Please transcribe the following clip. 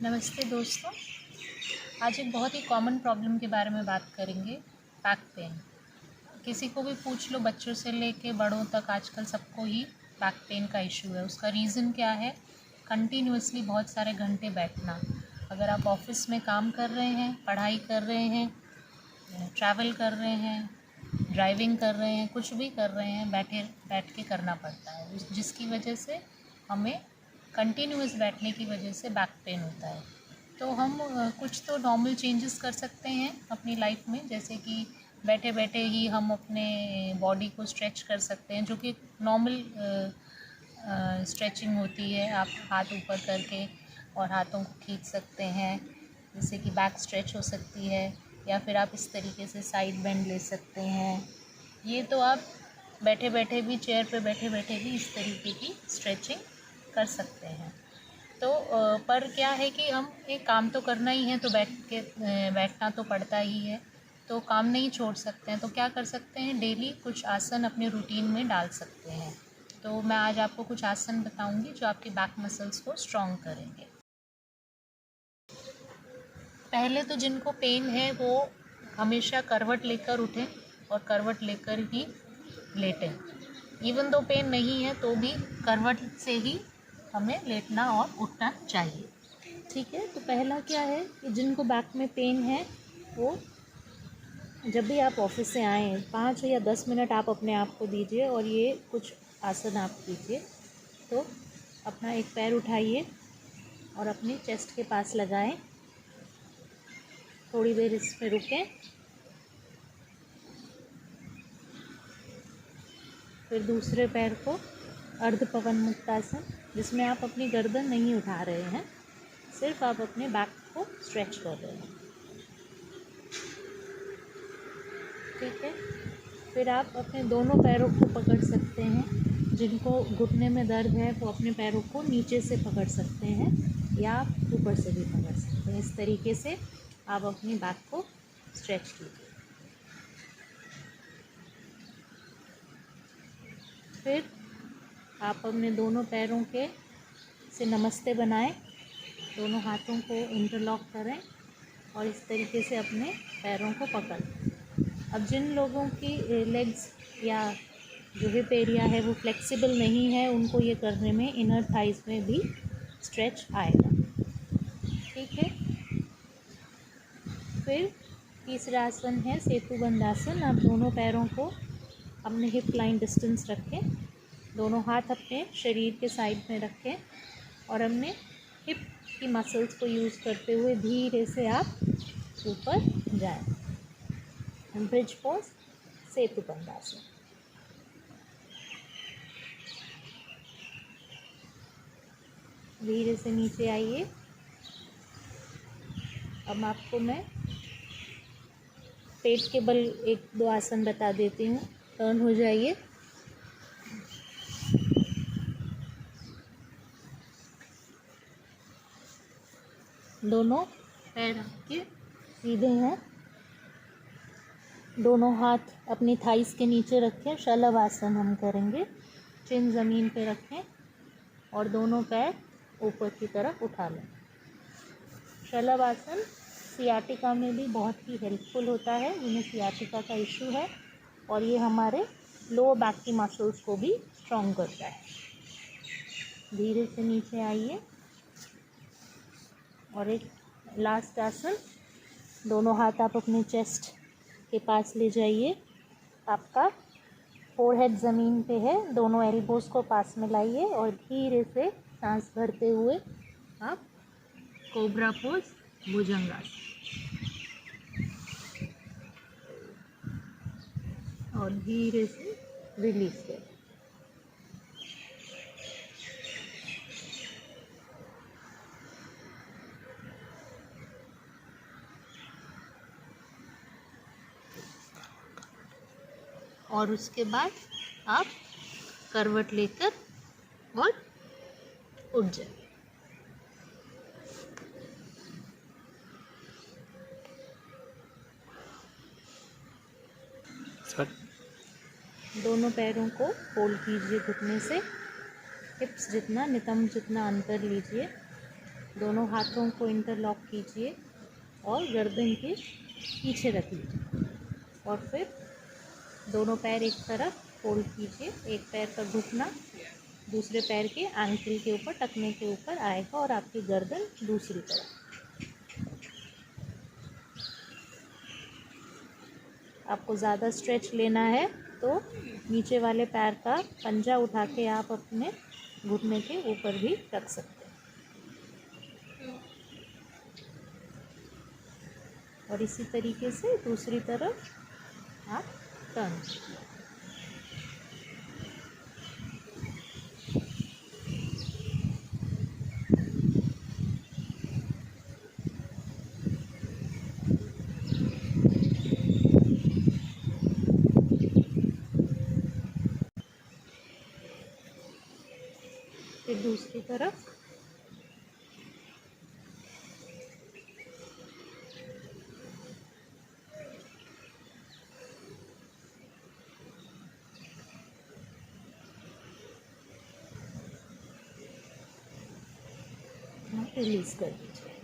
नमस्ते दोस्तों। आज एक बहुत ही कॉमन प्रॉब्लम के बारे में बात करेंगे, बैक पेन। किसी को भी पूछ लो, बच्चों से लेके बड़ों तक आजकल सबको ही बैक पेन का इशू है। उसका रीज़न क्या है? कंटिन्यूअसली बहुत सारे घंटे बैठना। अगर आप ऑफिस में काम कर रहे हैं, पढ़ाई कर रहे हैं, ट्रैवल कर रहे हैं, ड्राइविंग कर रहे हैं, कुछ भी कर रहे हैं, बैठ के करना पड़ता है, जिसकी वजह से हमें कंटिन्यूअस बैठने की वजह से बैक पेन होता है। तो हम कुछ तो नॉर्मल चेंजेस कर सकते हैं अपनी लाइफ में, जैसे कि बैठे बैठे ही हम अपने बॉडी को स्ट्रेच कर सकते हैं, जो कि नॉर्मल स्ट्रेचिंग होती है। आप हाथ ऊपर करके और हाथों को खींच सकते हैं, जैसे कि बैक स्ट्रेच हो सकती है, या फिर आप इस तरीके से साइड बेंड ले सकते हैं। ये तो आप बैठे बैठे भी, चेयर पे बैठे बैठे भी इस तरीके की स्ट्रेचिंग कर सकते हैं। तो पर क्या है कि हम एक काम तो करना ही है, तो बैठना तो पड़ता ही है, तो काम नहीं छोड़ सकते हैं। तो क्या कर सकते हैं, डेली कुछ आसन अपने रूटीन में डाल सकते हैं। तो मैं आज आपको कुछ आसन बताऊंगी जो आपकी बैक मसल्स को स्ट्रॉन्ग करेंगे। पहले तो जिनको पेन है वो हमेशा करवट लेकर उठें और करवट लेकर ही लेटें। इवन दो पेन नहीं है तो भी करवट से ही हमें लेटना और उठना चाहिए। ठीक है, तो पहला क्या है कि जिनको बैक में पेन है वो जब भी आप ऑफिस से आएँ 5 या 10 मिनट आप अपने आप को दीजिए और ये कुछ आसन आप कीजिए। तो अपना एक पैर उठाइए और अपनी चेस्ट के पास लगाएं, थोड़ी देर इसमें रुकें, फिर दूसरे पैर को अर्ध पवन मुक्तासन, जिसमें आप अपनी गर्दन नहीं उठा रहे हैं, सिर्फ आप अपने बैक को स्ट्रेच कर रहे हैं। ठीक है, फिर आप अपने दोनों पैरों को पकड़ सकते हैं। जिनको घुटने में दर्द है वो अपने पैरों को नीचे से पकड़ सकते हैं या आप ऊपर से भी पकड़ सकते हैं। इस तरीके से आप अपनी बैक को स्ट्रेच कीजिए। फिर आप अपने दोनों पैरों के से नमस्ते बनाएं, दोनों हाथों को इंटरलॉक करें और इस तरीके से अपने पैरों को पकड़ें। अब जिन लोगों की लेग्स या जो हिप एरिया है वो फ्लेक्सिबल नहीं है, उनको ये करने में इनर थाइज में भी स्ट्रेच आएगा। ठीक है, फिर तीसरा आसन है सेतुबंध आसन। आप दोनों पैरों को अपने हिप लाइन डिस्टेंस रखें, दोनों हाथ अपने शरीर के साइड में रखें और अपने हिप की मसल्स को यूज़ करते हुए धीरे से आप ऊपर जाएं। ब्रिज पोज, सेतुबंध आसन। धीरे से नीचे आइए। अब आपको मैं पेट के बल एक दो आसन बता देती हूँ। टर्न हो जाइए, दोनों पैर आपके सीधे हैं, दोनों हाथ अपनी थाइस के नीचे रखें। शलभ आसन हम करेंगे। चिन ज़मीन पे रखें और दोनों पैर ऊपर की तरफ उठा लें। शलभ आसन सियाटिका में भी बहुत ही हेल्पफुल होता है, जिन्हें सियाटिका का इशू है, और ये हमारे लोअर बैक की मसल्स को भी स्ट्रॉन्ग करता है। धीरे से नीचे आइए और एक लास्ट आसन, दोनों हाथ आप अपने चेस्ट के पास ले जाइए। आपका फोरहेड ज़मीन पे है, दोनों एल्बोज़ को पास में लाइए और धीरे से सांस भरते हुए आप कोबरा पोज, भुजंगासन, और धीरे से रिलीज करें। और उसके बाद आप करवट लेकर और उठ जाए। दोनों पैरों को फोल्ड कीजिए घुटने से, हिप्स जितना, नितंब जितना अंतर लीजिए। दोनों हाथों को इंटरलॉक कीजिए और गर्दन के पीछे रख लीजिए और फिर दोनों पैर एक तरफ फोल्ड कीजिए। एक पैर का घुटना दूसरे पैर के एंकल के ऊपर, टखने के ऊपर आएगा और आपकी गर्दन दूसरी तरफ। आपको ज़्यादा स्ट्रेच लेना है तो नीचे वाले पैर का पंजा उठा के आप अपने घुटने के ऊपर भी रख सकते हैं। और इसी तरीके से दूसरी तरफ आप टर्न कीजिए। फिर दूसरी तरफ रिलीज कर दीजिए।